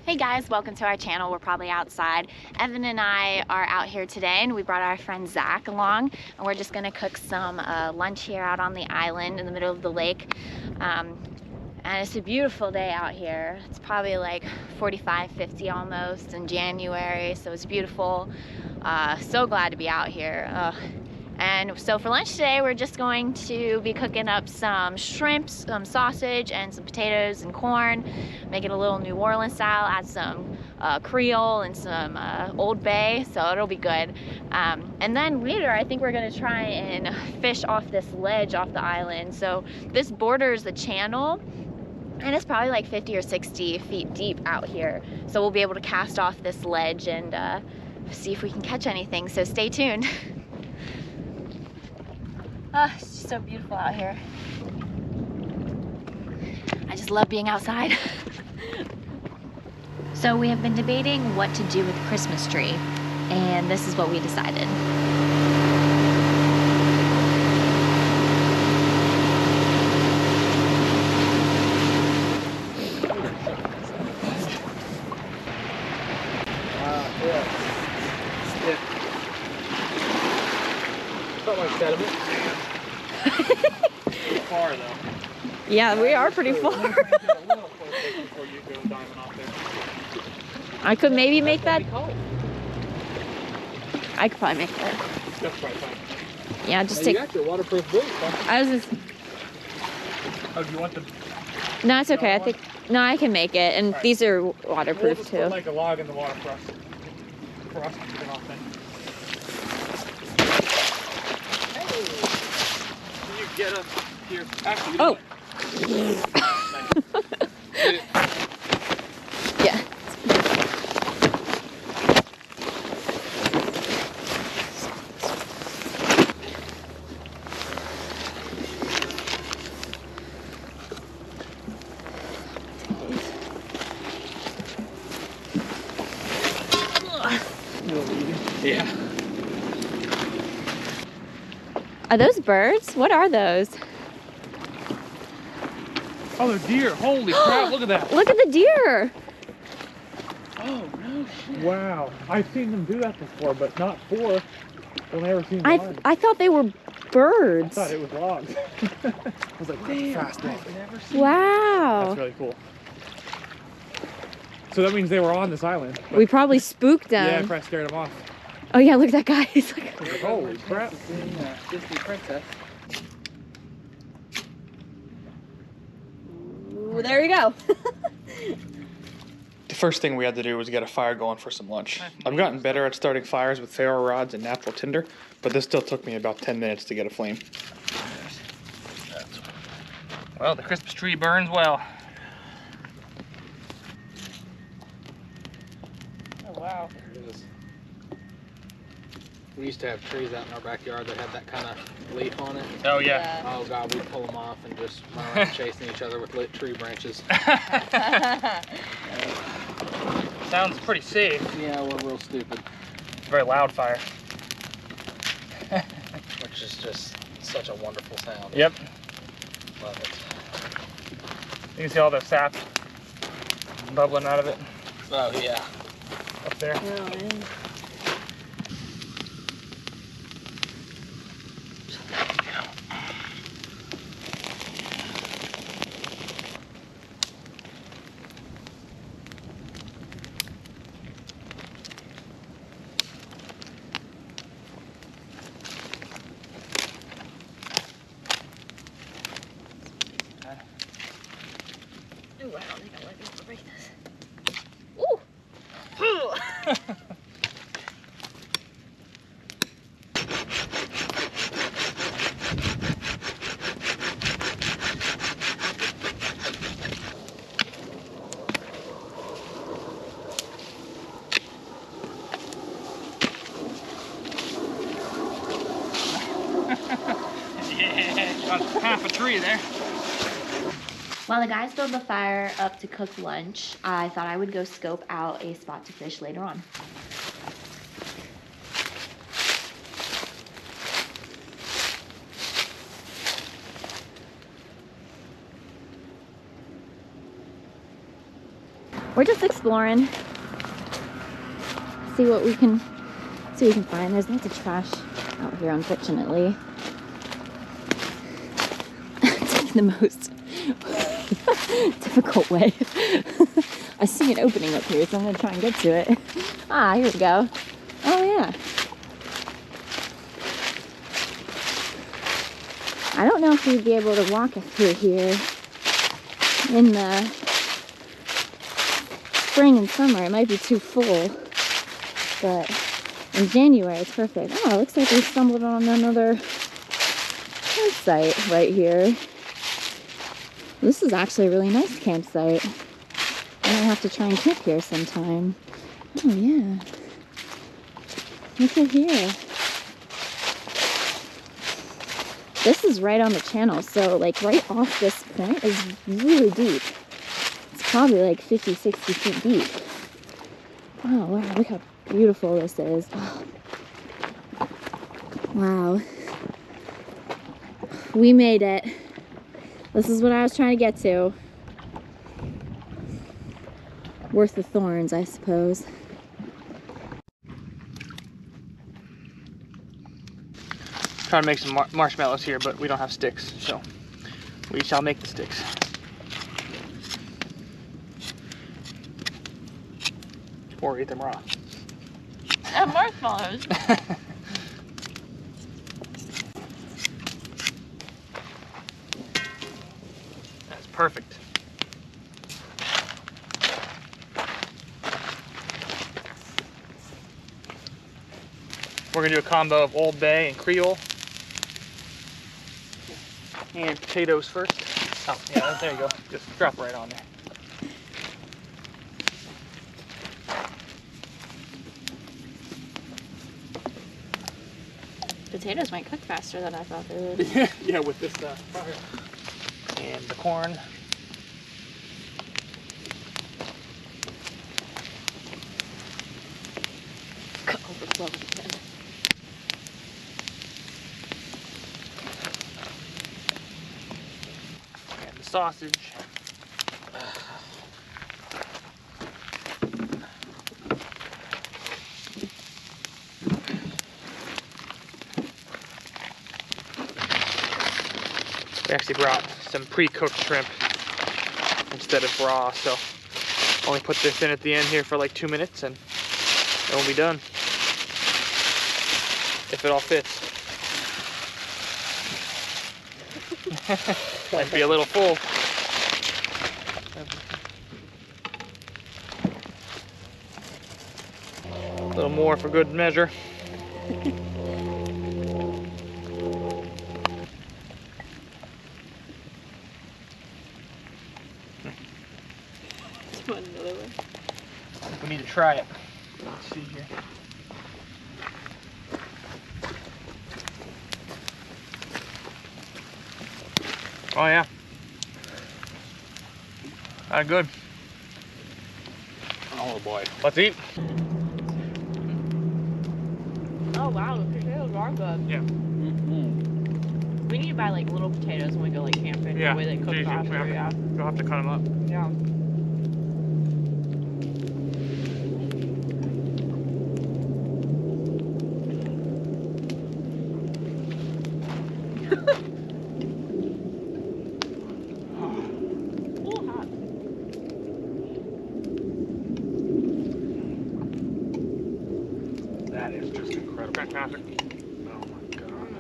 Hey guys, welcome to our channel. We're probably outside. Evan and I are out here today and we brought our friend Zach along, and we're just gonna cook some lunch here out on the island in the middle of the lake. And it's a beautiful day out here. It's probably like 45, 50 almost in January, so it's beautiful. So glad to be out here. And so for lunch today, we're just going to be cooking up some shrimp, some sausage, and some potatoes and corn. Make it a little New Orleans style, add some Creole and some Old Bay, so it'll be good. And then later, I think we're gonna try and fish off this ledge off the island. So this borders the channel, and it's probably like 50 or 60 feet deep out here. So we'll be able to cast off this ledge and see if we can catch anything, so stay tuned. It's just so beautiful out here. I just love being outside. So we have been debating what to do with the Christmas tree, and this is what we decided. Sediment. Far though. Yeah, we are pretty far. I could maybe make that. I could probably make that. That's probably fine. Yeah, just You take. got your waterproof boots, huh? I was just. Oh, do you want them? No, it's okay. I think. No, I can make it, and right. these are We'll waterproof just too. put like a log in the water for us. For us to get off then. Can you get up here? Actually, Oh. Yeah. Yeah. Are those birds? What are those? Oh, they're deer. Holy crap, look at that. Look at the deer. Oh, no shit. Wow. I've seen them do that before, but not four. I've never seen one. I thought they were I birds. thought it was logs. I was like, fast one. Never seen Wow. That's really cool. So that means they were on this island. We probably spooked them. Yeah, I probably scared them off. Oh yeah, look at that guy. He's like, Holy crap. Disney princess. ooh, there you go. The first thing we had to do was get a fire going for some lunch. I've gotten better at starting fires with ferro rods and natural tinder, but this still took me about 10 minutes to get a flame. Well, the Christmas tree burns well. Oh, wow. We used to have trees out in our backyard that had that kind of leaf on it. Oh, yeah. Oh, God, we'd pull them off and just run around chasing each other with lit tree branches. Sounds pretty safe. Yeah, we're real stupid. Very loud fire. Which is just such a wonderful sound. Yep. Love it. You can see all the sap bubbling out of it Oh, yeah. up there. Ooh, I don't think I want to break this. Ooh. Yeah, got half a tree there. While the guys build the fire up to cook lunch, I thought I would go scope out a spot to fish later on. we're just exploring. See what we can find. There's lots of trash out here, unfortunately. Taking the most difficult way. I see an opening up here, so I'm gonna try and get to it. Ah, here we go. Oh yeah. I don't know if we'd be able to walk through here in the spring and summer. It might be too full, but in January it's perfect. Oh, it looks like we stumbled on another campsite right here. This is actually a really nice campsite. I might have to try and camp here sometime. Oh yeah. Look at here. This is right on the channel, so like right off this point is really deep. It's probably like 50, 60 feet deep. Oh wow, look how beautiful this is. Oh. Wow. We made it. This is what I was trying to get to. Worth the thorns, I suppose. Trying to make some marshmallows here, but we don't have sticks, so we shall make the sticks. Or eat them raw. And marshmallows. That's perfect. We're gonna do a combo of Old Bay and Creole. And potatoes first. Oh, yeah, there you go. Just drop right on there. Potatoes might cook faster than I thought they would. Yeah, with this fire. And the corn. Overflowing again. And the sausage. We actually brought some pre-cooked shrimp instead of raw, so only put this in at the end here for like 2 minutes and it will be done. If it all fits. Might be a little full. A little more for good measure. Another one. We need to try it. Let's see here. Oh yeah. Good. Oh boy. Let's eat. Oh wow, the potatoes are good. Yeah. We need to buy like little potatoes when we go like camping. Yeah. The way they cook faster, yeah. You'll have to cut them up. Yeah. That is just incredible. Fantastic. Oh my god.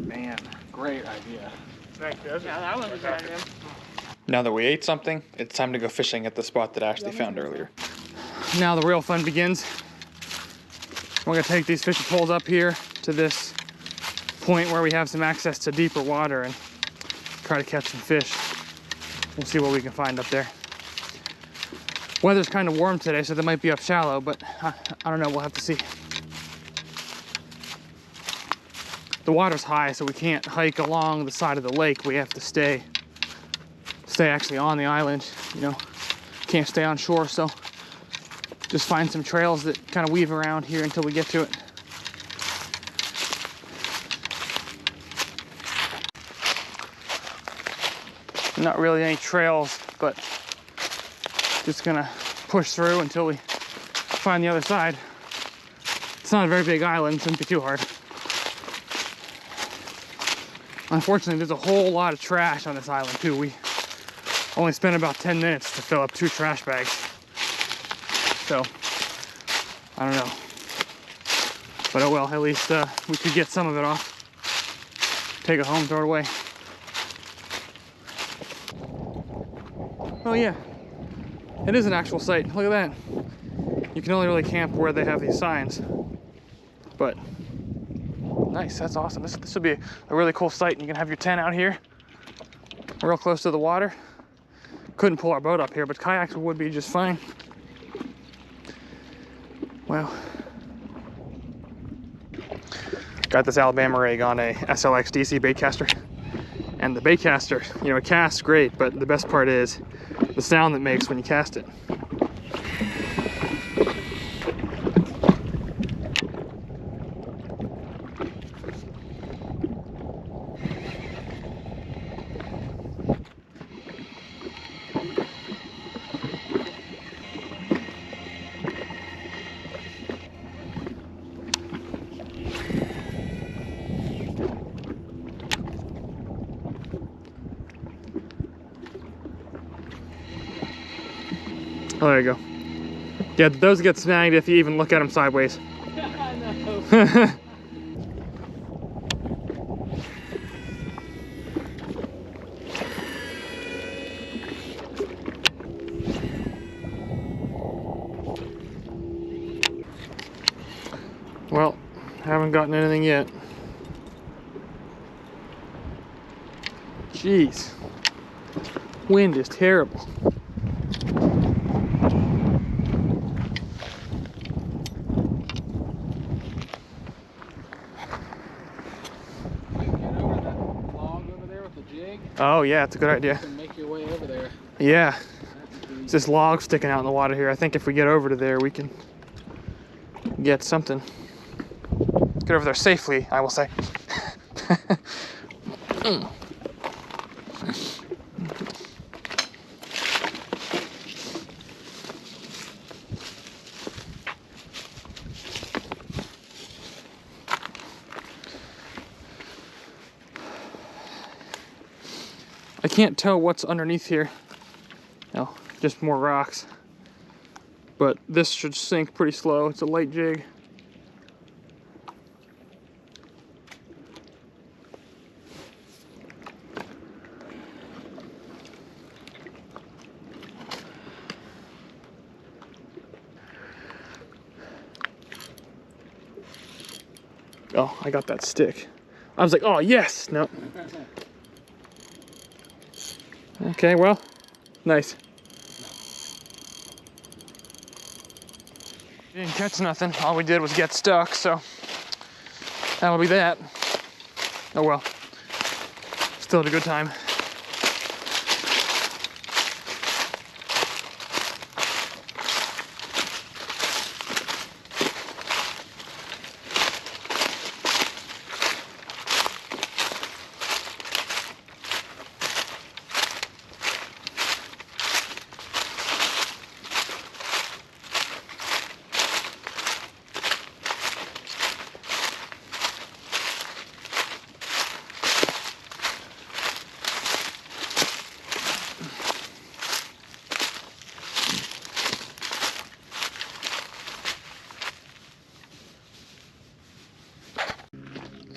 Man, great idea. Thank you. Yeah, that was a good idea. Now that we ate something, it's time to go fishing at the spot that Ashley found earlier. Now the real fun begins. We're gonna take these fishing poles up here to this point where we have some access to deeper water and try to catch some fish. We'll see what we can find up there. Weather's kind of warm today, so they might be up shallow, but I don't know, we'll have to see. The water's high, so we can't hike along the side of the lake. We have to stay actually on the island, you know. Can't stay on shore, so just find some trails that kind of weave around here until we get to it. Not really any trails, but just gonna push through until we find the other side. It's not a very big island, shouldn't be too hard. Unfortunately, there's a whole lot of trash on this island too. We only spent about 10 minutes to fill up 2 trash bags. So, I don't know. But oh well, at least we could get some of it off. Take it home, throw it away. Oh yeah, it is an actual site. Look at that. You can only really camp where they have these signs. But nice, that's awesome. This would be a really cool site, and you can have your tent out here, real close to the water. Couldn't pull our boat up here, but kayaks would be just fine. Wow. Got this Alabama rig on a SLX DC baitcaster. And the baitcaster, you know, it casts great, but the best part is the sound that it makes when you cast it. Oh, there you go. Yeah, those get snagged if you even look at them sideways. I know. Well, haven't gotten anything yet. Jeez. Wind is terrible. Oh yeah, it's a good idea. You can make your way over there. Yeah. It's this log sticking out in the water here. I think if we get over to there, we can get something. Get over there safely, I will say. I can't tell what's underneath here. No, just more rocks. But this should sink pretty slow. It's a light jig. Oh, I got that stick. I was like, oh yes, no. Okay, well, nice. Didn't catch nothing. All we did was get stuck, so that'll be that. Oh well. Still had a good time.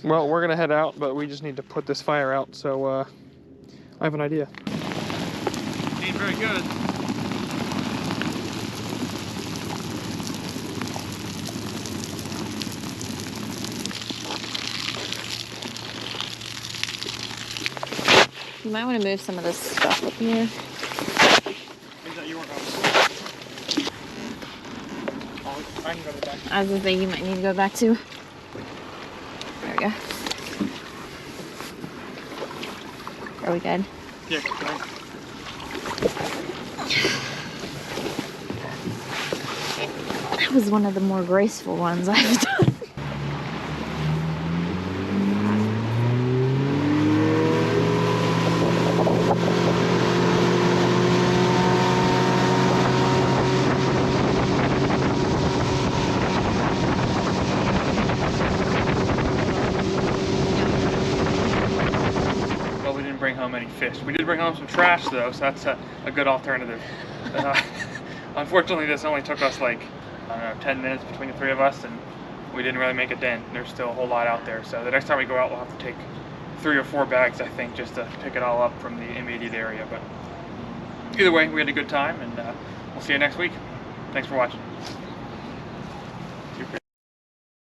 Well, we're gonna head out, but we just need to put this fire out, so I have an idea. Ain't very good. You might want to move some of this stuff up here. Is that your house? Oh, I can go to the back. I was gonna say you might need to go back too. There we go. Are we good? Yeah, right. That was one of the more graceful ones I've done. many fish. We did bring home some trash though, so that's a good alternative. Unfortunately, this only took us like, I don't know, 10 minutes between the three of us, and we didn't really make a dent. There's still a whole lot out there, so the next time we go out, we'll have to take 3 or 4 bags, I think, just to pick it all up from the immediate area. But either way, we had a good time, and we'll see you next week. Thanks for watching.